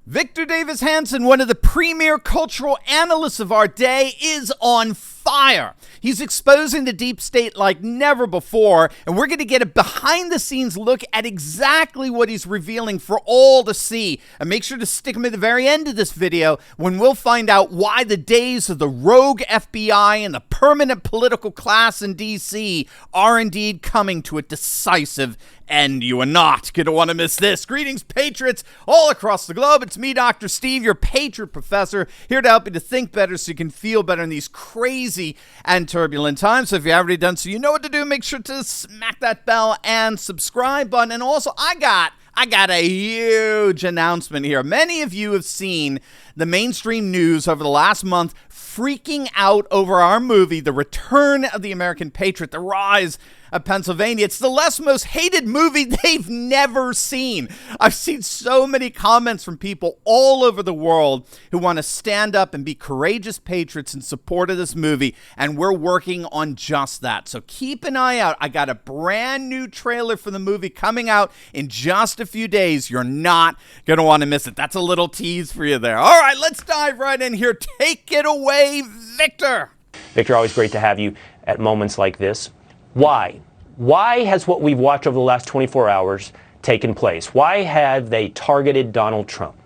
Victor Davis Hanson, one of the premier cultural analysts of our day, is on fire. He's exposing the deep state like never before, and we're going to get a behind-the-scenes look at exactly what he's revealing for all to see. And make sure to stick him at the very end of this video when we'll find out why the days of the rogue FBI and the permanent political class in D.C. are indeed coming to a decisive end. You are not going to want to miss this. Greetings, patriots all across the globe. It's me, Dr. Steve, your Patriot Professor, here to help you to think better so you can feel better in these crazy and turbulent times. So if you haven't already done so, you know what to do. Make sure to smack that bell and subscribe button. And also, I got a huge announcement here. Many of you have seen the mainstream news over the last month freaking out over our movie, The Return of the American Patriot, The Rise of Pennsylvania. It's the most hated movie they've never seen. I've seen so many comments from people all over the world who want to stand up and be courageous patriots in support of this movie, and we're working on just that. So keep an eye out. I got a brand new trailer for the movie coming out in just a few days. You're not going to want to miss it. That's a little tease for you there. All right, let's dive right in here. Take it away, Victor. Victor, always great to have you at moments like this. Why? Why has what we've watched over the last 24 hours taken place? Why have they targeted Donald Trump?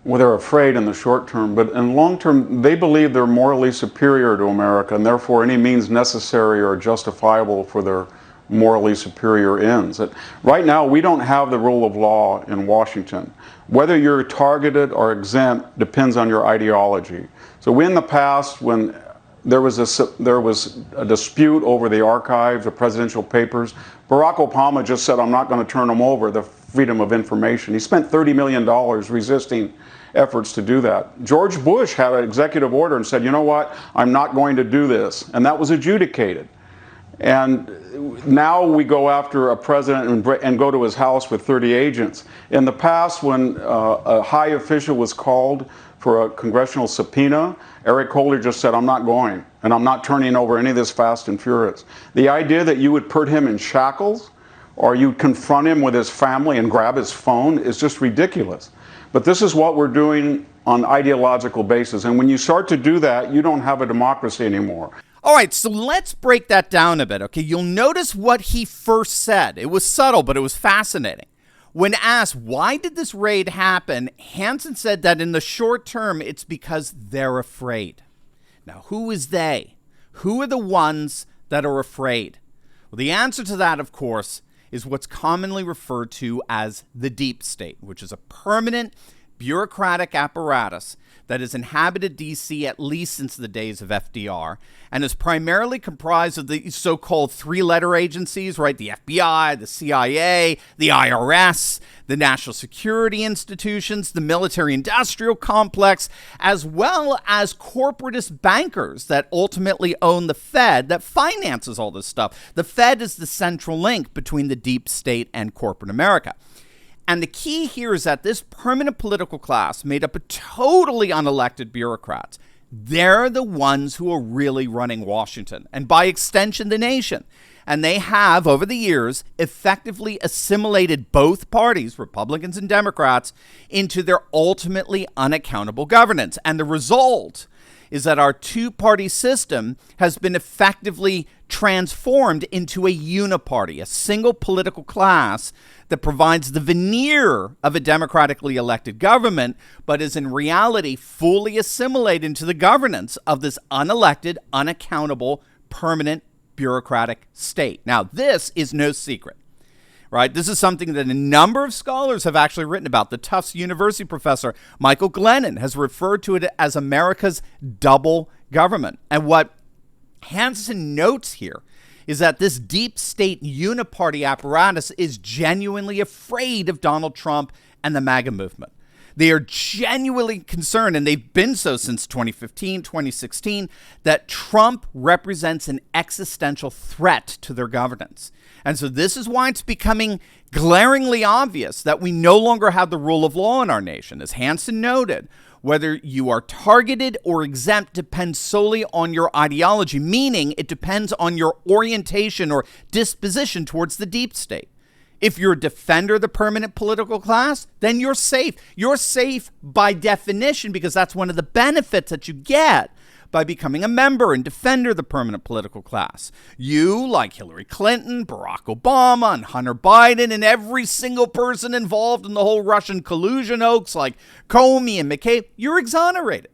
Well, they're afraid in the short term, but in long term, they believe they're morally superior to America, and therefore any means necessary or justifiable for their morally superior ends. Right now, we don't have the rule of law in Washington. Whether you're targeted or exempt depends on your ideology. So in the past, when there was a dispute over the archives, the presidential papers, Barack Obama just said, I'm not going to turn them over, the freedom of information. He spent $30 million resisting efforts to do that. George Bush had an executive order and said, you know what, I'm not going to do this. And that was adjudicated. And now we go after a president and go to his house with 30 agents. In the past, when a high official was called for a congressional subpoena, Eric Holder just said, I'm not going, and I'm not turning over any of this fast and furious. The idea that you would put him in shackles or you'd confront him with his family and grab his phone is just ridiculous. But this is what we're doing on ideological basis. And when you start to do that, you don't have a democracy anymore. All right, so let's break that down a bit, okay? You'll notice what he first said. It was subtle, but it was fascinating. When asked, why did this raid happen, Hanson said that in the short term, it's because they're afraid. Now, who is they? Who are the ones that are afraid? Well, the answer to that, of course, is what's commonly referred to as the deep state, which is a permanent bureaucratic apparatus that has inhabited D.C. at least since the days of FDR and is primarily comprised of the so-called three-letter agencies, right? The FBI, the CIA, the IRS, the national security institutions, the military-industrial complex, as well as corporatist bankers that ultimately own the Fed that finances all this stuff. The Fed is the central link between the deep state and corporate America. And the key here is that this permanent political class made up of totally unelected bureaucrats, they're the ones who are really running Washington and by extension the nation. And they have, over the years, effectively assimilated both parties, Republicans and Democrats, into their ultimately unaccountable governance. And the result is that our two-party system has been effectively transformed into a uniparty, a single political class that provides the veneer of a democratically elected government, but is in reality fully assimilated into the governance of this unelected, unaccountable, permanent bureaucratic state. Now, this is no secret, right? This is something that a number of scholars have actually written about. The Tufts University professor Michael Glennon has referred to it as America's double government. And what Hanson notes here is that this deep state uniparty apparatus is genuinely afraid of Donald Trump and the MAGA movement. They are genuinely concerned, and they've been so since 2015, 2016, that Trump represents an existential threat to their governance. And so this is why it's becoming glaringly obvious that we no longer have the rule of law in our nation. As Hanson noted, whether you are targeted or exempt depends solely on your ideology, meaning it depends on your orientation or disposition towards the deep state. If you're a defender of the permanent political class, then you're safe. You're safe by definition because that's one of the benefits that you get by becoming a member and defender of the permanent political class. You, like Hillary Clinton, Barack Obama, and Hunter Biden, and every single person involved in the whole Russian collusion hoax like Comey and McCabe, you're exonerated.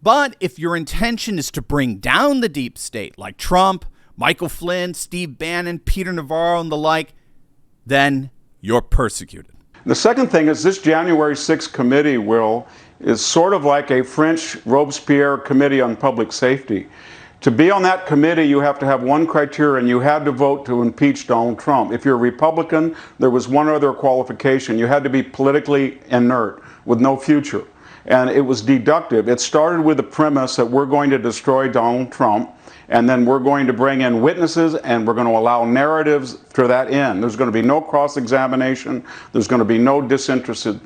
But if your intention is to bring down the deep state, like Trump, Michael Flynn, Steve Bannon, Peter Navarro, and the like, then you're persecuted. The second thing is this January 6th committee, Will, is sort of like a French Robespierre committee on public safety. To be on that committee, you have to have one criteria, and you had to vote to impeach Donald Trump. If you're a Republican, there was one other qualification. You had to be politically inert with no future. And it was deductive. It started with the premise that we're going to destroy Donald Trump, and then we're going to bring in witnesses, and we're going to allow narratives to that end. There's going to be no cross-examination. There's going to be no disinterested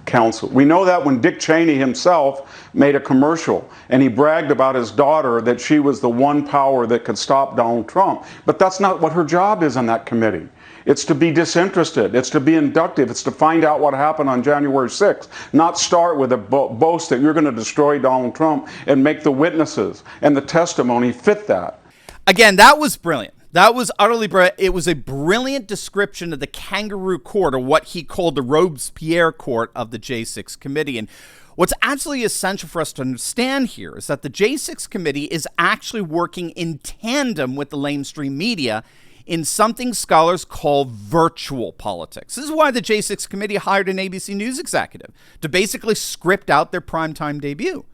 counsel. We know that when Dick Cheney himself made a commercial and he bragged about his daughter that she was the one power that could stop Donald Trump. But that's not what her job is on that committee. It's to be disinterested. It's to be inductive. It's to find out what happened on January 6th, not start with a boast that you're going to destroy Donald Trump and make the witnesses and the testimony fit that. Again, that was brilliant. That was utterly brilliant. It was a brilliant description of the kangaroo court, or what he called the Robespierre court of the J6 committee. And what's absolutely essential for us to understand here is that the J6 committee is actually working in tandem with the lamestream media in something scholars call virtual politics. This is why the J6 committee hired an ABC News executive to basically script out their primetime debut.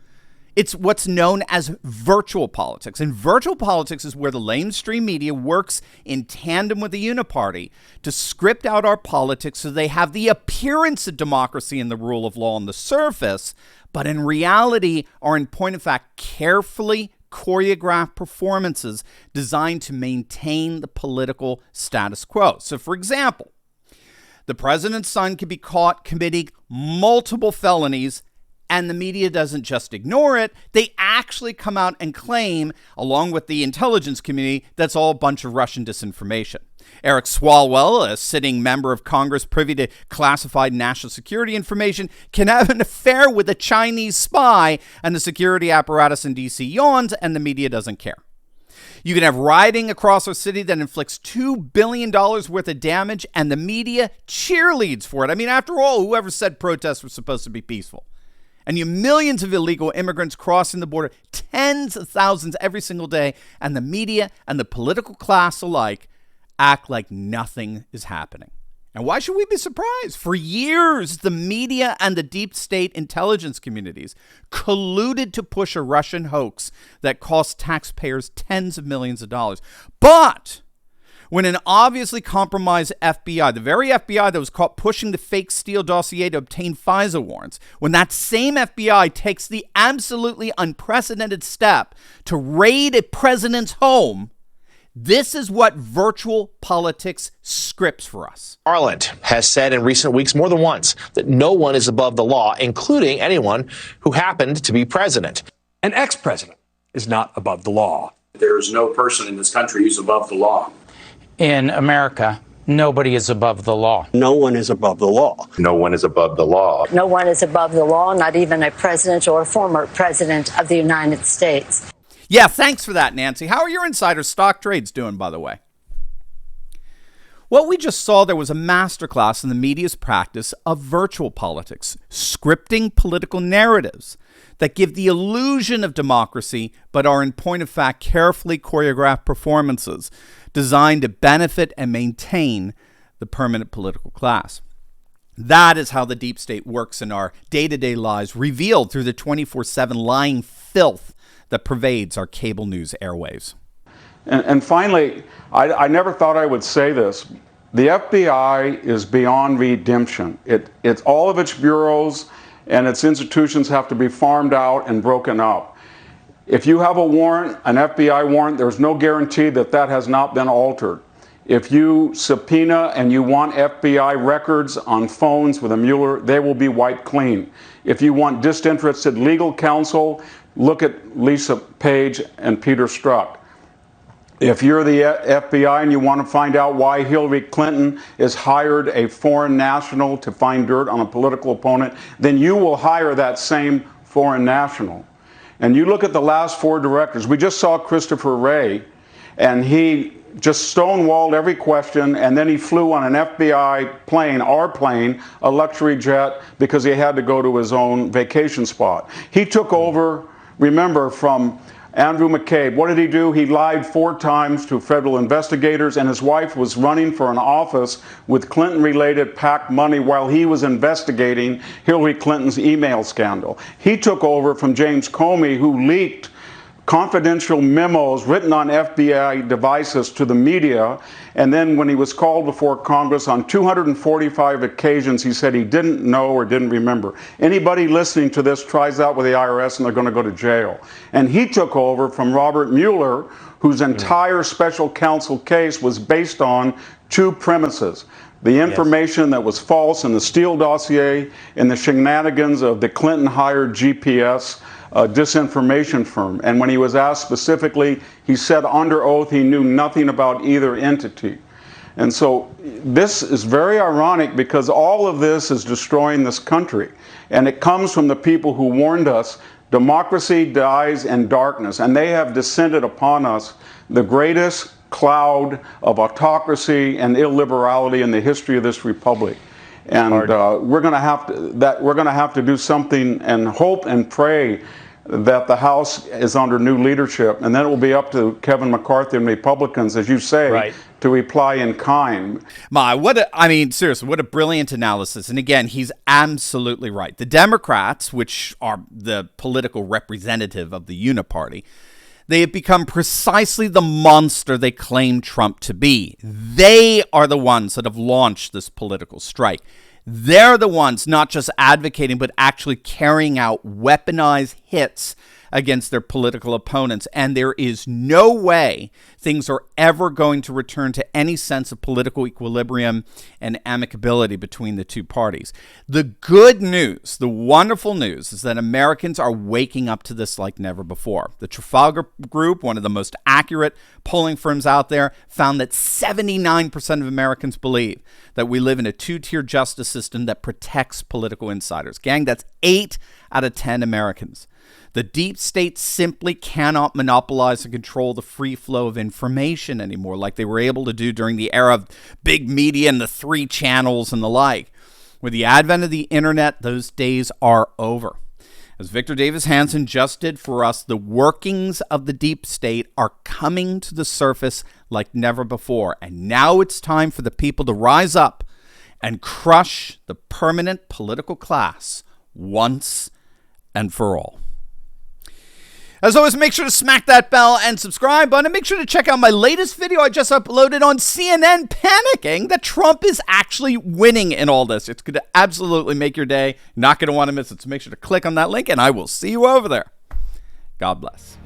It's what's known as virtual politics. And virtual politics is where the lamestream media works in tandem with the uniparty to script out our politics so they have the appearance of democracy and the rule of law on the surface, but in reality are in point of fact carefully choreographed performances designed to maintain the political status quo. So for example, the president's son can be caught committing multiple felonies, and the media doesn't just ignore it. They actually come out and claim, along with the intelligence community, that's all a bunch of Russian disinformation. Eric Swalwell, a sitting member of Congress privy to classified national security information, can have an affair with a Chinese spy, and the security apparatus in D.C. yawns, and the media doesn't care. You can have rioting across our city that inflicts $2 billion worth of damage, and the media cheerleads for it. I mean, after all, whoever said protests were supposed to be peaceful? And you have millions of illegal immigrants crossing the border, tens of thousands every single day, and the media and the political class alike act like nothing is happening. And why should we be surprised? For years, the media and the deep state intelligence communities colluded to push a Russian hoax that cost taxpayers tens of millions of dollars. But when an obviously compromised FBI, the very FBI that was caught pushing the fake Steele dossier to obtain FISA warrants, when that same FBI takes the absolutely unprecedented step to raid a president's home, this is what virtual politics scripts for us. Garland has said in recent weeks more than once that no one is above the law, including anyone who happened to be president. An ex-president is not above the law. There's no person in this country who's above the law. In America, nobody is above the law. No one is above the law. No one is above the law. No one is above the law, not even a president or a former president of the United States. Yeah, thanks for that, Nancy. How are your insider stock trades doing, by the way? What we just saw there was a masterclass in the media's practice of virtual politics, scripting political narratives that give the illusion of democracy, but are in point of fact carefully choreographed performances designed to benefit and maintain the permanent political class. That is how the deep state works in our day-to-day lives, revealed through the 24/7 lying filth that pervades our cable news airwaves. And finally, I never thought I would say this. The FBI is beyond redemption. It's all of its bureaus and its institutions have to be farmed out and broken up. If you have a warrant, an FBI warrant, there's no guarantee that that has not been altered. If you subpoena and you want FBI records on phones with a Mueller, they will be wiped clean. If you want disinterested legal counsel, look at Lisa Page and Peter Strzok. If you're the FBI and you want to find out why Hillary Clinton has hired a foreign national to find dirt on a political opponent, then you will hire that same foreign national. And you look at the last 4 directors. We just saw Christopher Wray, and he just stonewalled every question, and then he flew on an FBI plane, our plane, a luxury jet, because he had to go to his own vacation spot. He took over, remember, from Andrew McCabe. What did he do? He lied 4 times to federal investigators, and his wife was running for an office with Clinton-related PAC money while he was investigating Hillary Clinton's email scandal. He took over from James Comey, who leaked confidential memos written on FBI devices to the media, and then when he was called before Congress on 245 occasions, he said he didn't know or didn't remember. Anybody listening to this tries out with the IRS and they're going to go to jail. And he took over from Robert Mueller, whose entire special counsel case was based on 2 premises. The information that was false in the Steele dossier and the shenanigans of the Clinton-hired GPS disinformation firm. And when he was asked specifically, he said under oath he knew nothing about either entity. And so this is very ironic, because all of this is destroying this country. And it comes from the people who warned us democracy dies in darkness. And they have descended upon us the greatest cloud of autocracy and illiberality in the history of this republic. And we're going to have to do something, and hope and pray that the House is under new leadership, and then it will be up to Kevin McCarthy and Republicans, as you say, to reply in kind. Seriously, what a brilliant analysis. And again, he's absolutely right. The Democrats, which are the political representative of the Uniparty, they have become precisely the monster they claim Trump to be. They are the ones that have launched this political strike. They're the ones not just advocating, but actually carrying out weaponized hits against their political opponents. And there is no way things are ever going to return to any sense of political equilibrium and amicability between the 2 parties. The good news, the wonderful news, is that Americans are waking up to this like never before. The Trafalgar Group, one of the most accurate polling firms out there, found that 79% of Americans believe that we live in a 2-tier justice system that protects political insiders. Gang, that's 8 out of 10 Americans. The deep state simply cannot monopolize and control the free flow of information anymore, like they were able to do during the era of big media and the 3 channels and the like. With the advent of the internet, those days are over. As Victor Davis Hanson just did for us, the workings of the deep state are coming to the surface like never before. And now it's time for the people to rise up and crush the permanent political class once and for all. As always, make sure to smack that bell and subscribe button. And make sure to check out my latest video I just uploaded on CNN panicking that Trump is actually winning in all this. It's going to absolutely make your day. You're not going to want to miss it. So make sure to click on that link, and I will see you over there. God bless.